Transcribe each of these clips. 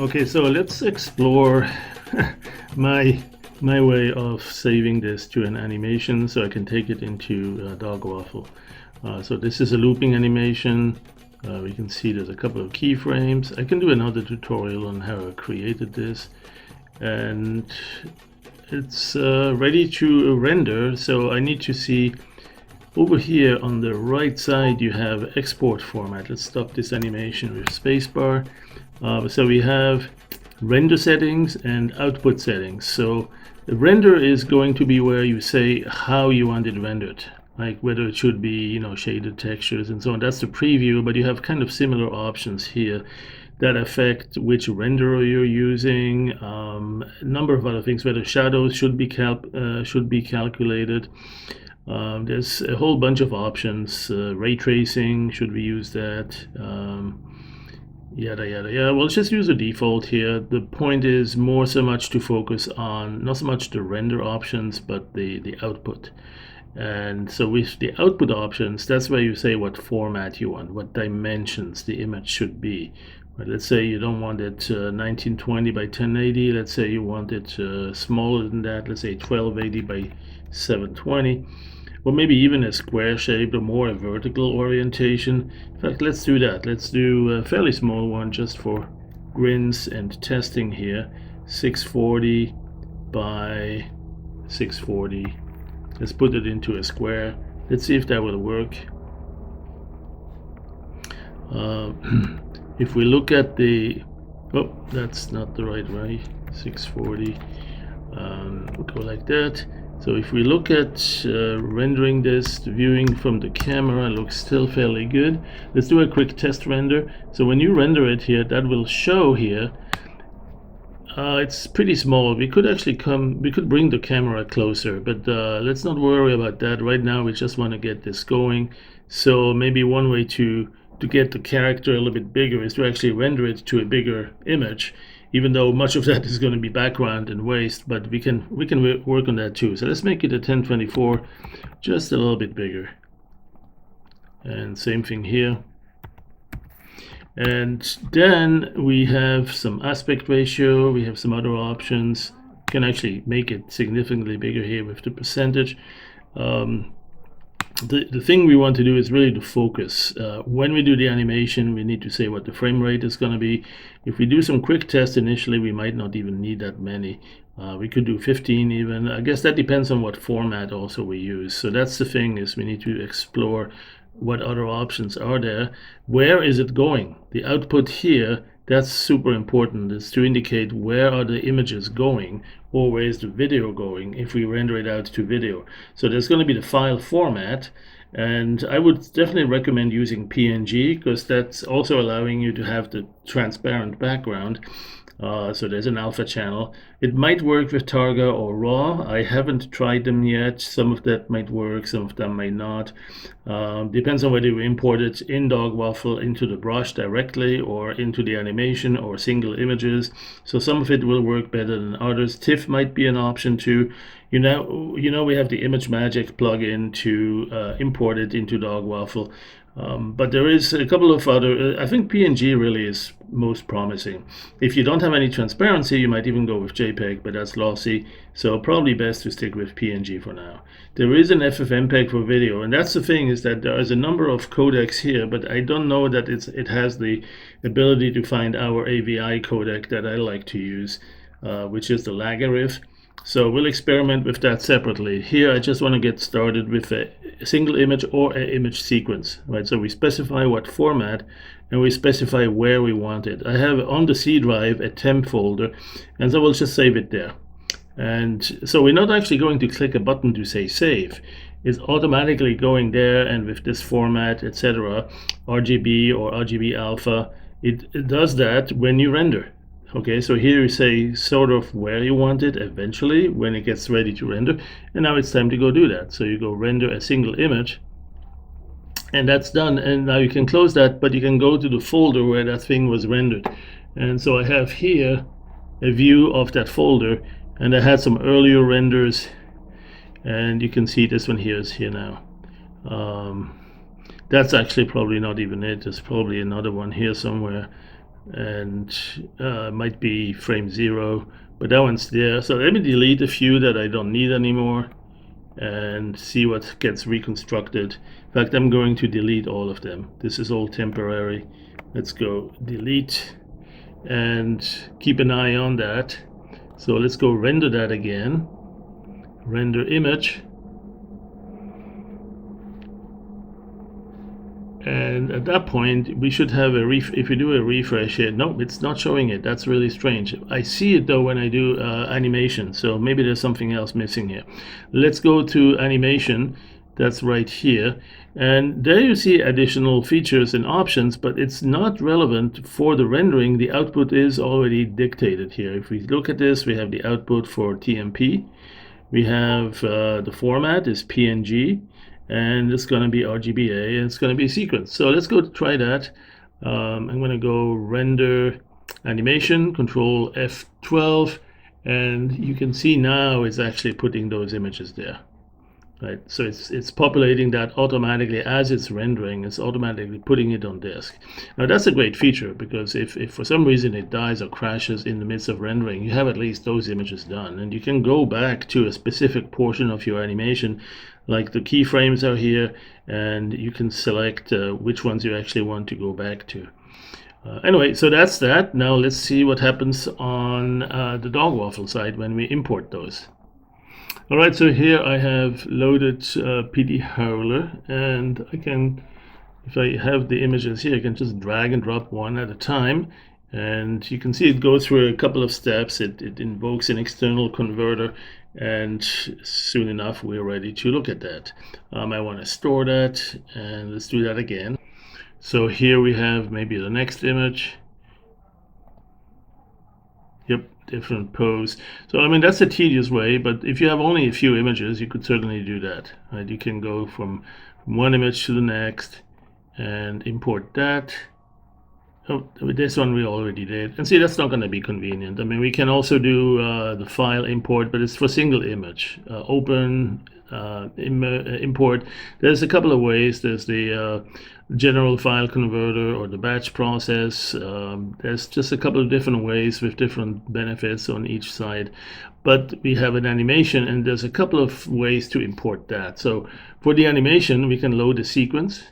Okay, so let's explore my my way of saving this to an animation so I can take it into Dog Waffle. So this is a looping animation. We can see there's a couple of keyframes. I can do another tutorial on how I created this, and it's ready to render. So I need to see over here on the right side you have export format. Let's stop this animation with spacebar. So we have render settings and output settings. So the render is going to be where you say how you want it rendered, like whether it should be, shaded textures and so on. That's the preview, but you have kind of similar options here that affect which renderer you're using, a number of other things, whether shadows should be calculated. There's a whole bunch of options. Ray tracing, should we use that? Yada yada yada. We'll just use a default here. The point is more so much to focus on not so much the render options but the output. And so with the output options, that's where you say what format you want, what dimensions the image should be. Right, let's say you don't want it 1920 by 1080. Let's say you want it smaller than that. Let's say 1280 by 720. Or maybe even a square shape or more a vertical orientation. In fact, let's do that. Let's do a fairly small one just for grins and testing here. 640 by 640. Let's put it into a square. Let's see if that will work. If we look at the, oh, that's not the right way. 640. We'll go like that. So if we look at rendering this, the viewing from the camera looks still fairly good. Let's do a quick test render. So when you render it here, that will show here. It's pretty small. We could bring the camera closer, but let's not worry about that. Right now we just want to get this going. So maybe one way to get the character a little bit bigger is to actually render it to a bigger image, even though much of that is going to be background and waste, but we can work on that too. So let's make it a 1024, just a little bit bigger. And same thing here. And then we have some aspect ratio, we have some other options. You can actually make it significantly bigger here with the percentage. The thing we want to do is really to focus. When we do the animation, we need to say what the frame rate is going to be. If we do some quick tests initially, we might not even need that many. We could do 15 even. I guess that depends on what format also we use. So that's the thing, is we need to explore what other options are there. Where is it going? The output here, that's super important. It's to indicate where are the images going, or where is the video going if we render it out to video. So there's going to be the file format, and I would definitely recommend using PNG because that's also allowing you to have the transparent background. So there's an alpha channel. It might work with Targa or RAW. I haven't tried them yet. Some of that might work, some of them might not. Depends on whether you import it in Dog Waffle into the brush directly or into the animation or single images. So some of it will work better than others. TIFF might be an option too. We have the ImageMagick plugin to import it into Dog Waffle. But there is a couple of other, I think PNG really is most promising. If you don't have any transparency, you might even go with JPEG, but that's lossy. So probably best to stick with PNG for now. There is an FFmpeg for video, and that's the thing, is that there is a number of codecs here, but I don't know that it has the ability to find our AVI codec that I like to use, which is the Lagarif. So we'll experiment with that separately. Here I just want to get started with a single image or an image sequence, right? So we specify what format and we specify where we want it. I have on the C drive a temp folder, and so we'll just save it there. And so we're not actually going to click a button to say save. It's automatically going there, and with this format, etc., RGB or RGB alpha, it does that when you render. Okay, so here you say sort of where you want it eventually when it gets ready to render, and now it's time to go do that. So you go render a single image, and that's done. And now you can close that, but you can go to the folder where that thing was rendered. And so I have here a view of that folder, and I had some earlier renders, and you can see this one here is here now. That's actually probably not even it. There's probably another one here somewhere. and might be frame 0, but that one's there. So let me delete a few that I don't need anymore and see what gets reconstructed. In fact, I'm going to delete all of them. This is all temporary. Let's go delete and keep an eye on that. So let's go render that again. Render image. And at that point, we should have if we do a refresh here, no, it's not showing it. That's really strange. I see it though when I do animation, so maybe there's something else missing here. Let's go to animation. That's right here. And there you see additional features and options, but it's not relevant for the rendering. The output is already dictated here. If we look at this, we have the output for TMP. We have the format is PNG, and it's going to be RGBA, and it's going to be sequence. So let's go try that. I'm going to go render animation, control F12, and you can see now it's actually putting those images there. Right, so it's populating that automatically as it's rendering. It's automatically putting it on disk. Now that's a great feature, because if for some reason it dies or crashes in the midst of rendering, you have at least those images done, and you can go back to a specific portion of your animation, like the keyframes are here, and you can select which ones you actually want to go back to. Anyway, so that's that. Now let's see what happens on the dog waffle side when we import those. All right, so here I have loaded PD Howler, and I can, if I have the images here, I can just drag and drop one at a time, and you can see it goes through a couple of steps. It invokes an external converter, and soon enough we're ready to look at that. I want to store that, and let's do that again. So here we have maybe the next image. Yep, different pose. So I mean, that's a tedious way, but if you have only a few images, you could certainly do that. Right? You can go from one image to the next and import that. Oh, this one we already did. And see, that's not going to be convenient. I mean, we can also do the file import, but it's for single image. Open, import. There's a couple of ways. There's the general file converter or the batch process. There's just a couple of different ways with different benefits on each side. But we have an animation, and there's a couple of ways to import that. So for the animation, we can load a sequence.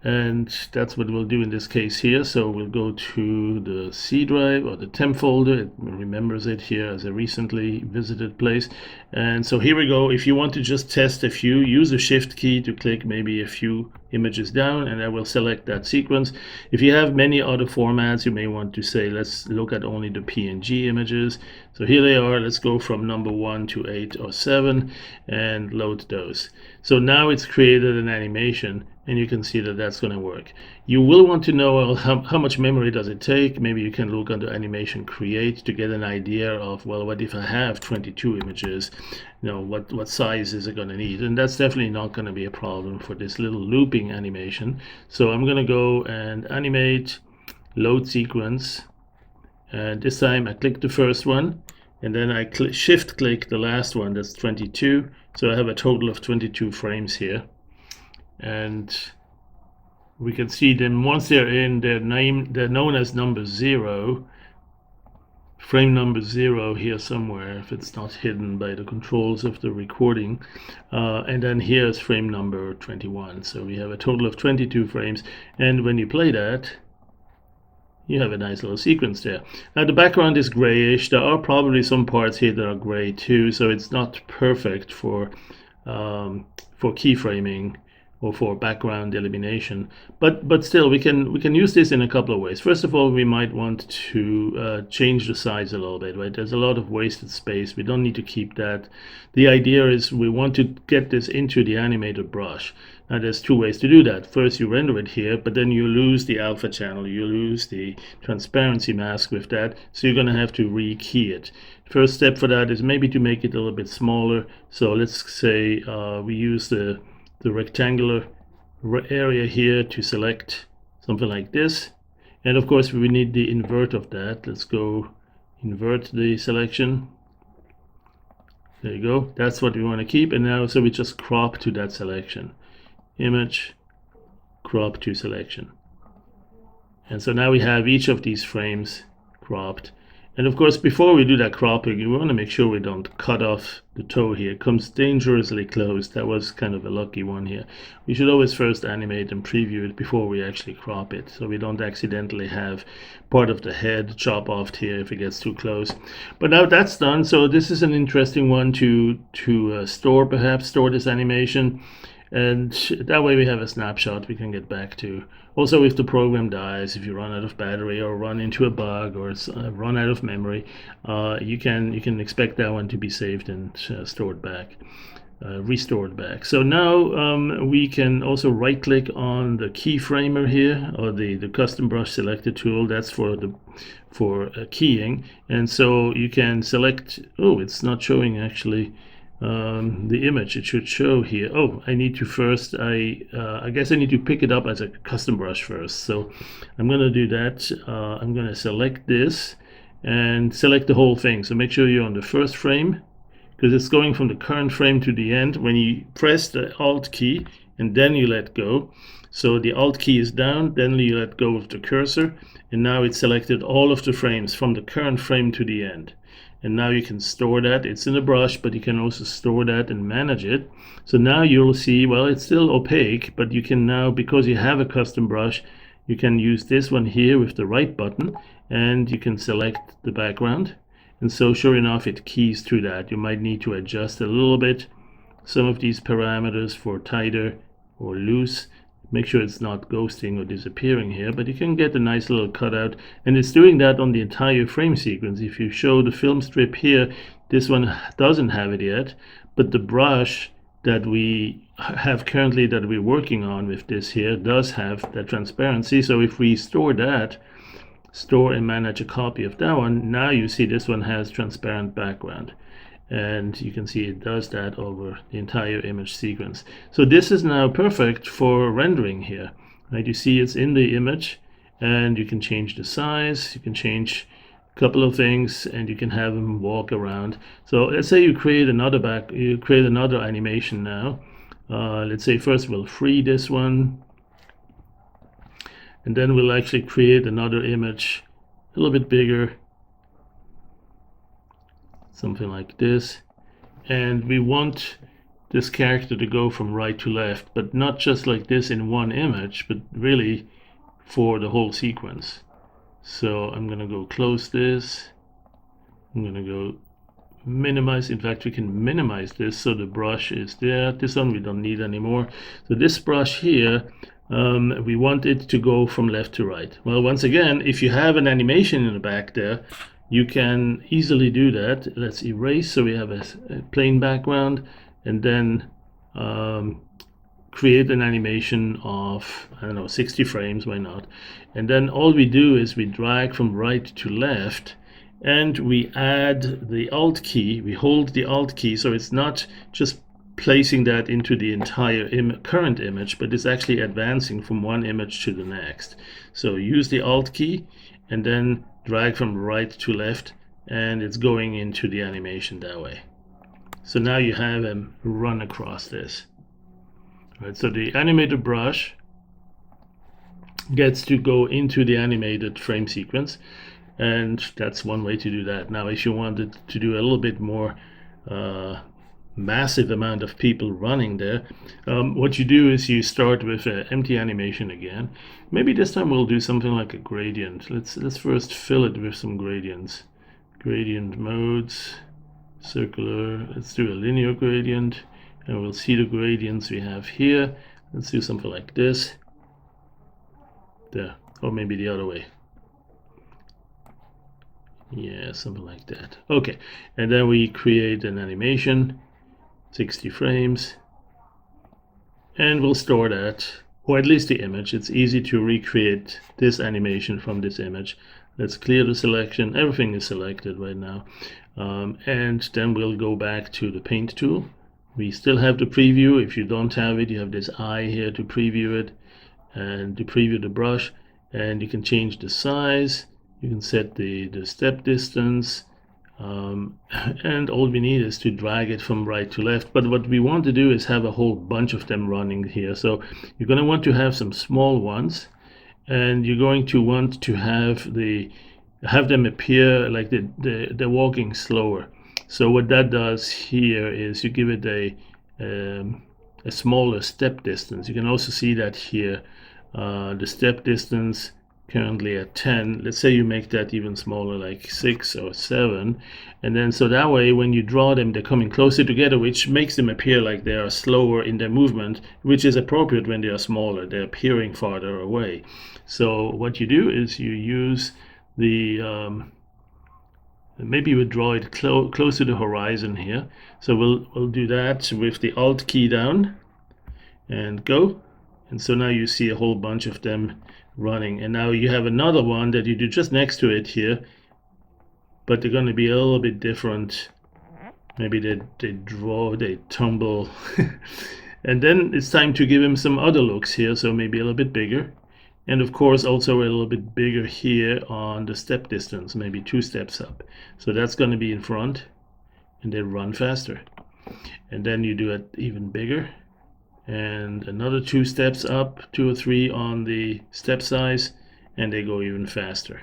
And that's what we'll do in this case here. So we'll go to the C drive or the temp folder. It remembers it here as a recently visited place. And so here we go. If you want to just test a few, use the shift key to click maybe a few images down, and I will select that sequence. If you have many other formats, you may want to say, let's look at only the PNG images. So here they are. Let's go from number 1 to 8 or 7 and load those. So now it's created an animation, and you can see that that's going to work. You will want to know, well, how much memory does it take. Maybe you can look under animation create to get an idea of, well, what if I have 22 images, you know, what size is it going to need? And that's definitely not going to be a problem for this little looping animation. So I'm going to go and animate, load sequence, and this time I click the first one, and then I shift click the last one, that's 22. So I have a total of 22 frames here. And we can see them once they're in, they're known as number 0, frame number 0 here somewhere, if it's not hidden by the controls of the recording. And then here's frame number 21. So we have a total of 22 frames, and when you play that, you have a nice little sequence there. Now the background is grayish. There are probably some parts here that are gray too, so it's not perfect for keyframing or for background elimination, but still we can use this in a couple of ways. First of all, we might want to change the size a little bit, right? There's a lot of wasted space. We don't need to keep that. The idea is we want to get this into the animated brush. Now there's two ways to do that. First, you render it here, but then you lose the alpha channel, you lose the transparency mask with that, so you're going to have to rekey it. First step for that is maybe to make it a little bit smaller. So let's say we use the rectangular area here to select something like this, and of course we need the invert of that. Let's go invert the selection. There you go. That's what we want to keep. And now so we just crop to that selection, image, crop to selection, And so now we have each of these frames cropped. And of course, before we do that cropping, we want to make sure we don't cut off the toe here. It comes dangerously close. That was kind of a lucky one here. We should always first animate and preview it before we actually crop it, so we don't accidentally have part of the head chop off here if it gets too close. But now that's done, so this is an interesting one to store, perhaps store this animation. And that way we have a snapshot we can get back to. Also, if the program dies, if you run out of battery or run into a bug or run out of memory, you can expect that one to be saved and stored back, restored back. So now we can also right click on the keyframer here, or the custom brush selector tool. That's for keying. And so you can select, oh, it's not showing actually the image. It should show here. Oh, I need to first, I guess I need to pick it up as a custom brush first. So I'm going to do that. I'm going to select this and select the whole thing. So make sure you're on the first frame, because it's going from the current frame to the end. When you press the Alt key and then you let go, so the Alt key is down, then you let go of the cursor, and now it's selected all of the frames from the current frame to the end. And now you can store that. It's in a brush, but you can also store that and manage it. So now you'll see, well, it's still opaque, but you can now, because you have a custom brush, you can use this one here with the right button, and you can select the background. And so sure enough, it keys to that. You might need to adjust a little bit some of these parameters for tighter or loose. Make sure it's not ghosting or disappearing here, but you can get a nice little cutout, and it's doing that on the entire frame sequence. If you show the film strip here, this one doesn't have it yet, but the brush that we have currently that we're working on with this here does have that transparency. So if we store that, store and manage a copy of that one, now you see this one has transparent background. And you can see it does that over the entire image sequence. So this is now perfect for rendering here, right? You see it's in the image, and you can change the size, you can change a couple of things, and you can have them walk around. So let's say you create another animation now. Let's say first we'll free this one, and then we'll actually create another image a little bit bigger, something like this. And we want this character to go from right to left, but not just like this in one image, but really for the whole sequence. So I'm going to go close this. I'm going to go minimize. In fact, we can minimize this so the brush is there. This one we don't need anymore. So this brush here, we want it to go from left to right. Well, once again, if you have an animation in the back there, you can easily do that. Let's erase, so we have a plain background, and then create an animation of, I don't know, 60 frames, why not? And then all we do is we drag from right to left, and we add the Alt key. We hold the Alt key, so it's not just placing that into the entire current image, but it's actually advancing from one image to the next. So use the Alt key, and then drag from right to left, and it's going into the animation that way. So now you have them run across this. Right, so the animated brush gets to go into the animated frame sequence, and that's one way to do that. Now, if you wanted to do a little bit more massive amount of people running there, what you do is you start with an empty animation again. Maybe this time we'll do something like a gradient. Let's first fill it with some gradients. Gradient modes, circular. Let's do a linear gradient, and we'll see the gradients we have here. Let's do something like this. There, or maybe the other way. Yeah, something like that. Okay, and then we create an animation, 60 frames, and we'll store that, or at least the image. It's easy to recreate this animation from this image. Let's clear the selection. Everything is selected right now. And then we'll go back to the paint tool. We still have the preview. If you don't have it, you have this eye here to preview it and to preview the brush. And you can change the size. You can set the step distance. And all we need is to drag it from right to left. But what we want to do is have a whole bunch of them running here. So you're going to want to have some small ones, and you're going to want to have them appear like they're walking slower. So what that does here is you give it a smaller step distance. You can also see that here, the step distance currently at 10. Let's say you make that even smaller, like 6 or 7, and then so that way when you draw them, they're coming closer together, which makes them appear like they are slower in their movement, which is appropriate when they are smaller. They're appearing farther away. So what you do is you use the maybe we draw it close to the horizon here. So we'll do that with the Alt key down and go. And so now you see a whole bunch of them running. And now you have another one that you do just next to it here, but they're going to be a little bit different. Maybe they tumble. And then it's time to give him some other looks here. So maybe a little bit bigger. And of course also a little bit bigger here on the step distance, maybe 2 steps up. So that's going to be in front, and they run faster. And then you do it even bigger, and another 2 steps up, 2 or 3 on the step size, and they go even faster.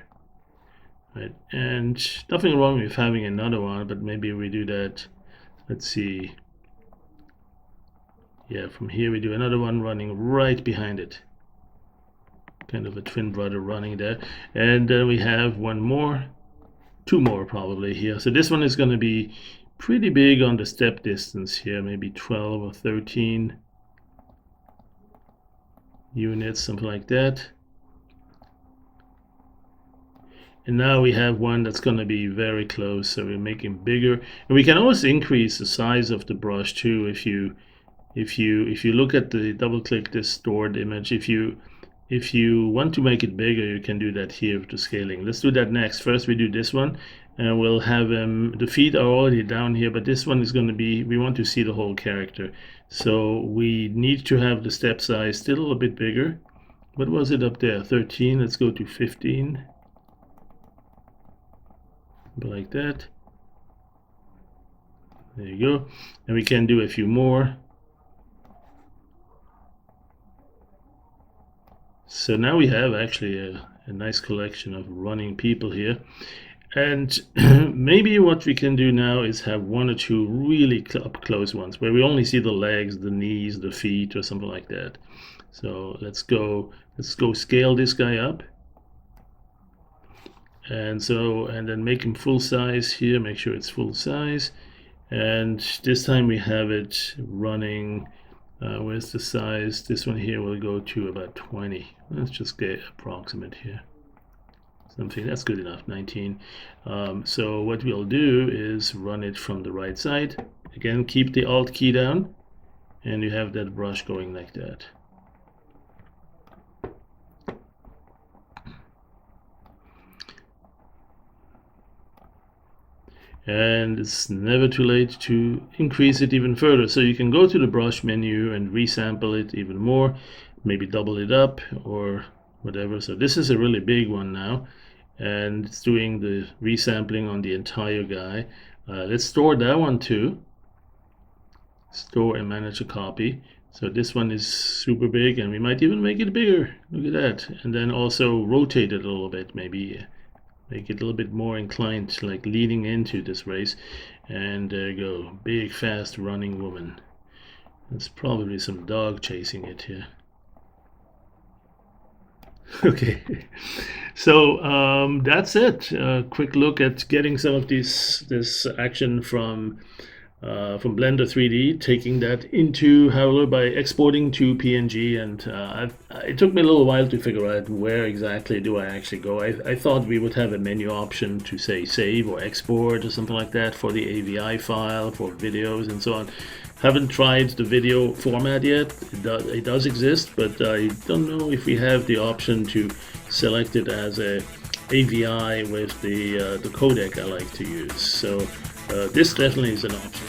Right? And nothing wrong with having another one, but maybe we do that. Let's see. Yeah, from here we do another one running right behind it. Kind of a twin brother running there. And then we have one more, 2 more probably here. So this one is going to be pretty big on the step distance here, maybe 12 or 13 units, something like that. And now we have one that's going to be very close, so we're making bigger. And we can always increase the size of the brush too. If you look at the double-click this stored image, if you want to make it bigger, you can do that here with the scaling. Let's do that next. First we do this one, and we'll have the feet are already down here, but this one is going to be, we want to see the whole character. So we need to have the step size still a little bit bigger. What was it up there? 13. Let's go to 15. Like that. There you go. And we can do a few more. So now we have actually a nice collection of running people here. And maybe what we can do now is have 1 or 2 really up close ones where we only see the legs, the knees, the feet, or something like that. So let's go scale this guy up. And then make him full size here, make sure it's full size. And this time we have it running, where's the size? This one here will go to about 20. Let's just get approximate here. Something that's good enough, 19. So what we'll do is run it from the right side. Again, keep the Alt key down, and you have that brush going like that. And it's never too late to increase it even further. So you can go to the brush menu and resample it even more, maybe double it up or whatever. So this is a really big one now, and it's doing the resampling on the entire guy. Let's store that one too. Store and manage a copy. So this one is super big, and we might even make it bigger. Look at that. And then also rotate it a little bit, maybe make it a little bit more inclined, like leaning into this race. And there you go, big fast running woman. There's probably some dog chasing it here. Okay, so that's it. Quick look at getting some of this action from Blender 3D, taking that into Howler by exporting to PNG, and it took me a little while to figure out where exactly do I actually go. I thought we would have a menu option to say save or export or something like that for the AVI file, for videos and so on. Haven't tried the video format yet. It does exist, but I don't know if we have the option to select it as a AVI with the codec I like to use. So this definitely is an option.